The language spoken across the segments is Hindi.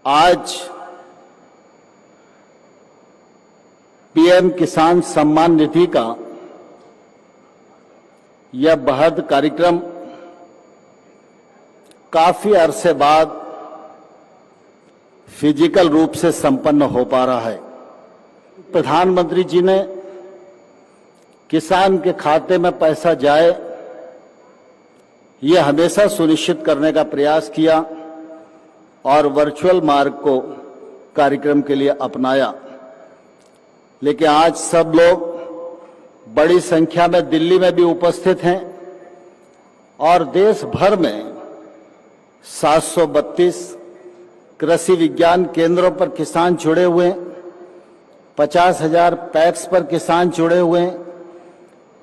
आज पीएम किसान सम्मान निधि का यह बृहद कार्यक्रम काफी अरसे बाद फिजिकल रूप से संपन्न हो पा रहा है। प्रधानमंत्री जी ने किसान के खाते में पैसा जाए, यह हमेशा सुनिश्चित करने का प्रयास किया और वर्चुअल मार्ग को कार्यक्रम के लिए अपनाया। लेकिन आज सब लोग बड़ी संख्या में दिल्ली में भी उपस्थित हैं और देश भर में 732 कृषि विज्ञान केंद्रों पर किसान जुड़े हुए हैं, 50,000 पैक्स पर किसान जुड़े हुए हैं,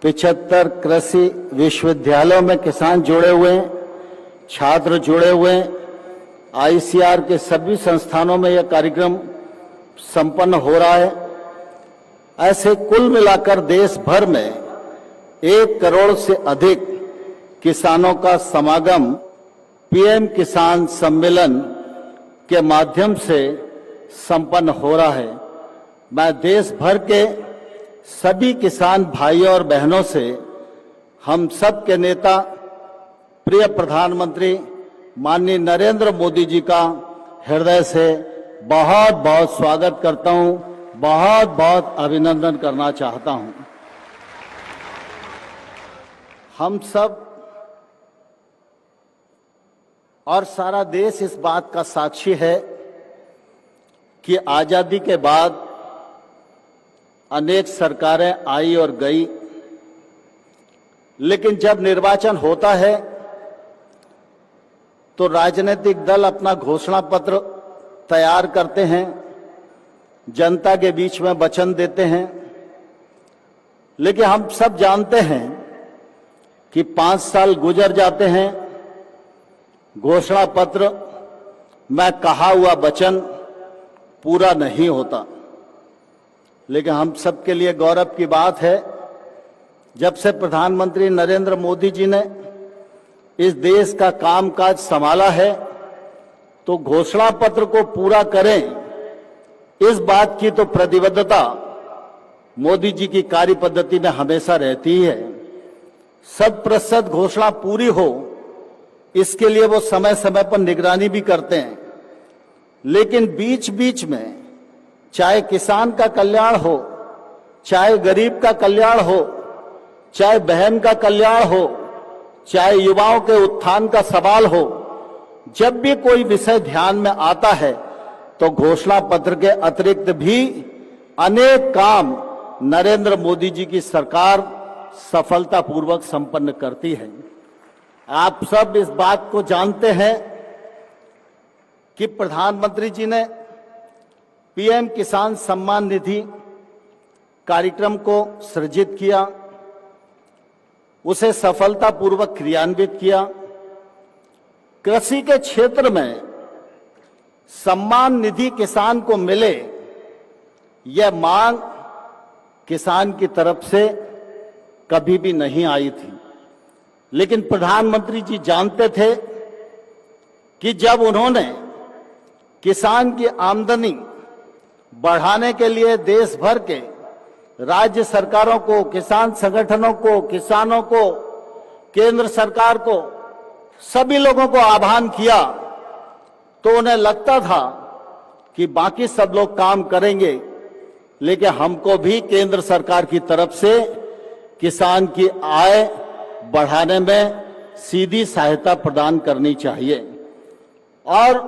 75 कृषि विश्वविद्यालयों में किसान जुड़े हुए हैं, छात्र जुड़े हुए हैं। आईसीआर के सभी संस्थानों में यह कार्यक्रम संपन्न हो रहा है। ऐसे कुल मिलाकर देश भर में 1 करोड़ से अधिक किसानों का समागम पीएम किसान सम्मेलन के माध्यम से संपन्न हो रहा है। मैं देश भर के सभी किसान भाइयों और बहनों से, हम सब के नेता प्रिय प्रधानमंत्री माननीय नरेंद्र मोदी जी का हृदय से बहुत बहुत स्वागत करता हूं, बहुत बहुत अभिनंदन करना चाहता हूं। हम सब और सारा देश इस बात का साक्षी है कि आजादी के बाद अनेक सरकारें आई और गई, लेकिन जब निर्वाचन होता है तो राजनीतिक दल अपना घोषणा पत्र तैयार करते हैं, जनता के बीच में वचन देते हैं। लेकिन हम सब जानते हैं कि 5 साल गुजर जाते हैं, घोषणा पत्र में कहा हुआ वचन पूरा नहीं होता। लेकिन हम सबके लिए गौरव की बात है, जब से प्रधानमंत्री नरेंद्र मोदी जी ने इस देश का कामकाज संभाला है तो घोषणा पत्र को पूरा करें, इस बात की तो प्रतिबद्धता मोदी जी की कार्य पद्धति में हमेशा रहती है। 100% घोषणा पूरी हो, इसके लिए वो समय समय पर निगरानी भी करते हैं। लेकिन बीच बीच में चाहे किसान का कल्याण हो, चाहे गरीब का कल्याण हो, चाहे बहन का कल्याण हो, चाहे युवाओं के उत्थान का सवाल हो, जब भी कोई विषय ध्यान में आता है तो घोषणा पत्र के अतिरिक्त भी अनेक काम नरेंद्र मोदी जी की सरकार सफलतापूर्वक संपन्न करती है। आप सब इस बात को जानते हैं कि प्रधानमंत्री जी ने पीएम किसान सम्मान निधि कार्यक्रम को सृजित किया, उसे सफलतापूर्वक क्रियान्वित किया। कृषि के क्षेत्र में सम्मान निधि किसान को मिले, यह मांग किसान की तरफ से कभी भी नहीं आई थी। लेकिन प्रधानमंत्री जी जानते थे कि जब उन्होंने किसान की आमदनी बढ़ाने के लिए देश भर के राज्य सरकारों को, किसान संगठनों को, किसानों को, केंद्र सरकार को, सभी लोगों को आह्वान किया, तो उन्हें लगता था कि बाकी सब लोग काम करेंगे, लेकिन हमको भी केंद्र सरकार की तरफ से किसान की आय बढ़ाने में सीधी सहायता प्रदान करनी चाहिए। और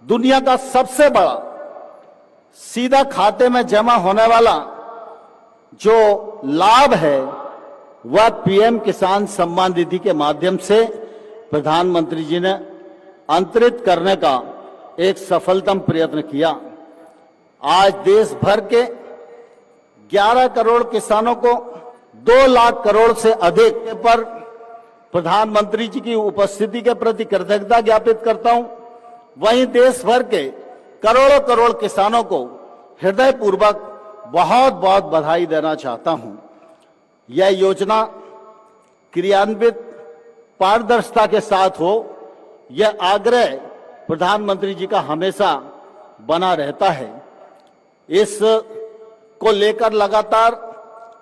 दुनिया का सबसे बड़ा सीधा खाते में जमा होने वाला जो लाभ है वह पीएम किसान सम्मान निधि के माध्यम से प्रधानमंत्री जी ने अंतरित करने का एक सफलतम प्रयत्न किया। आज देश भर के 11 करोड़ किसानों को 2 लाख करोड़ से अधिक पर प्रधानमंत्री जी की उपस्थिति के प्रति कृतज्ञता ज्ञापित करता हूं। वहीं देश भर के करोड़ों करोड़ किसानों को हृदयपूर्वक बहुत बहुत बधाई देना चाहता हूं। यह योजना क्रियान्वित पारदर्शिता के साथ हो, यह आग्रह प्रधानमंत्री जी का हमेशा बना रहता है। इस को लेकर लगातार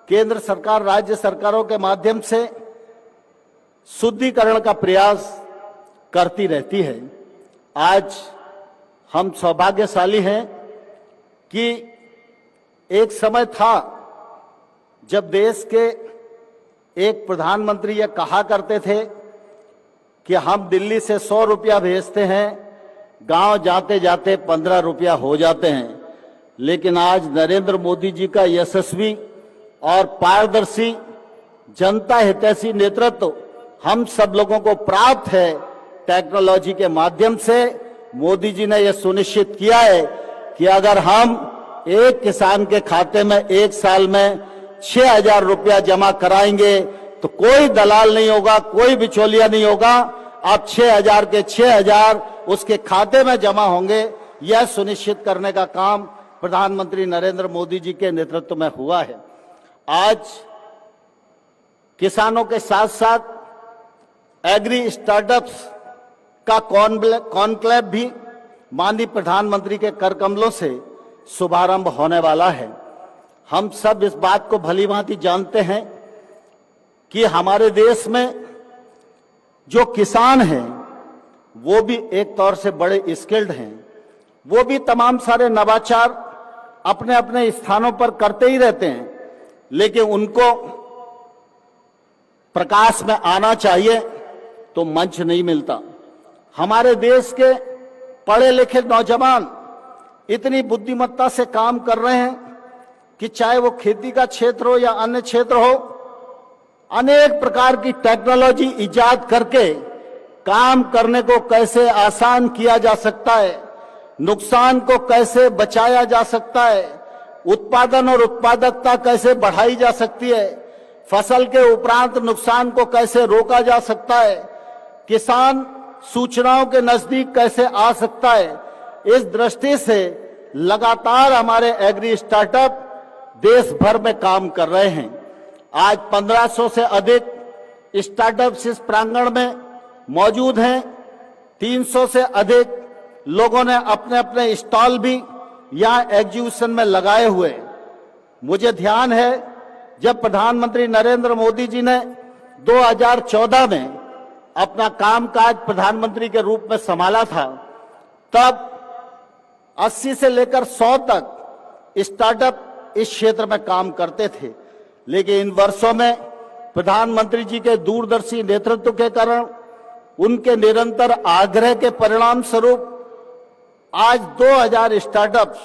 केंद्र सरकार राज्य सरकारों के माध्यम से शुद्धिकरण का प्रयास करती रहती है। आज हम सौभाग्यशाली हैं कि एक समय था जब देश के एक प्रधानमंत्री यह कहा करते थे कि हम दिल्ली से 100 रुपया भेजते हैं, गांव जाते जाते 15 रुपया हो जाते हैं। लेकिन आज नरेंद्र मोदी जी का यशस्वी और पारदर्शी जनता हितैषी नेतृत्व हम सब लोगों को प्राप्त है। टेक्नोलॉजी के माध्यम से मोदी जी ने यह सुनिश्चित किया है कि अगर हम एक किसान के खाते में एक साल में 6,000 रुपया जमा कराएंगे तो कोई दलाल नहीं होगा, कोई बिचौलिया नहीं होगा। अब 6,000 के 6,000 उसके खाते में जमा होंगे। यह सुनिश्चित करने का काम प्रधानमंत्री नरेंद्र मोदी जी के नेतृत्व में हुआ है। आज किसानों के साथ साथ एग्री स्टार्टअप्स का कॉन्क्लेव भी माननीय प्रधानमंत्री के कर कमलों से शुभारंभ होने वाला है। हम सब इस बात को भली भांति जानते हैं कि हमारे देश में जो किसान हैं वो भी एक तौर से बड़े स्किल्ड हैं। वो भी तमाम सारे नवाचार अपने अपने स्थानों पर करते ही रहते हैं, लेकिन उनको प्रकाश में आना चाहिए तो मंच नहीं मिलता। हमारे देश के पढ़े लिखे नौजवान इतनी बुद्धिमत्ता से काम कर रहे हैं कि चाहे वो खेती का क्षेत्र हो या अन्य क्षेत्र हो, अनेक प्रकार की टेक्नोलॉजी इजाद करके काम करने को कैसे आसान किया जा सकता है, नुकसान को कैसे बचाया जा सकता है, उत्पादन और उत्पादकता कैसे बढ़ाई जा सकती है, फसल के उपरांत नुकसान को कैसे रोका जा सकता है, किसान सूचनाओं के नजदीक कैसे आ सकता है। इस दृष्टि से लगातार हमारे एग्री स्टार्टअप देश भर में काम कर रहे हैं। आज 1500 से अधिक स्टार्टअप्स इस प्रांगण में मौजूद हैं। 300 से अधिक लोगों ने अपने अपने स्टॉल भी यहां एग्जीबिशन में लगाए हुए। मुझे ध्यान है जब प्रधानमंत्री नरेंद्र मोदी जी ने 2014 में अपना कामकाज प्रधानमंत्री के रूप में संभाला था, तब 80 से लेकर 100 तक स्टार्टअप इस क्षेत्र में काम करते थे। लेकिन इन वर्षों में प्रधानमंत्री जी के दूरदर्शी नेतृत्व के कारण, उनके निरंतर आग्रह के परिणाम स्वरूप आज 2000 स्टार्टअप्स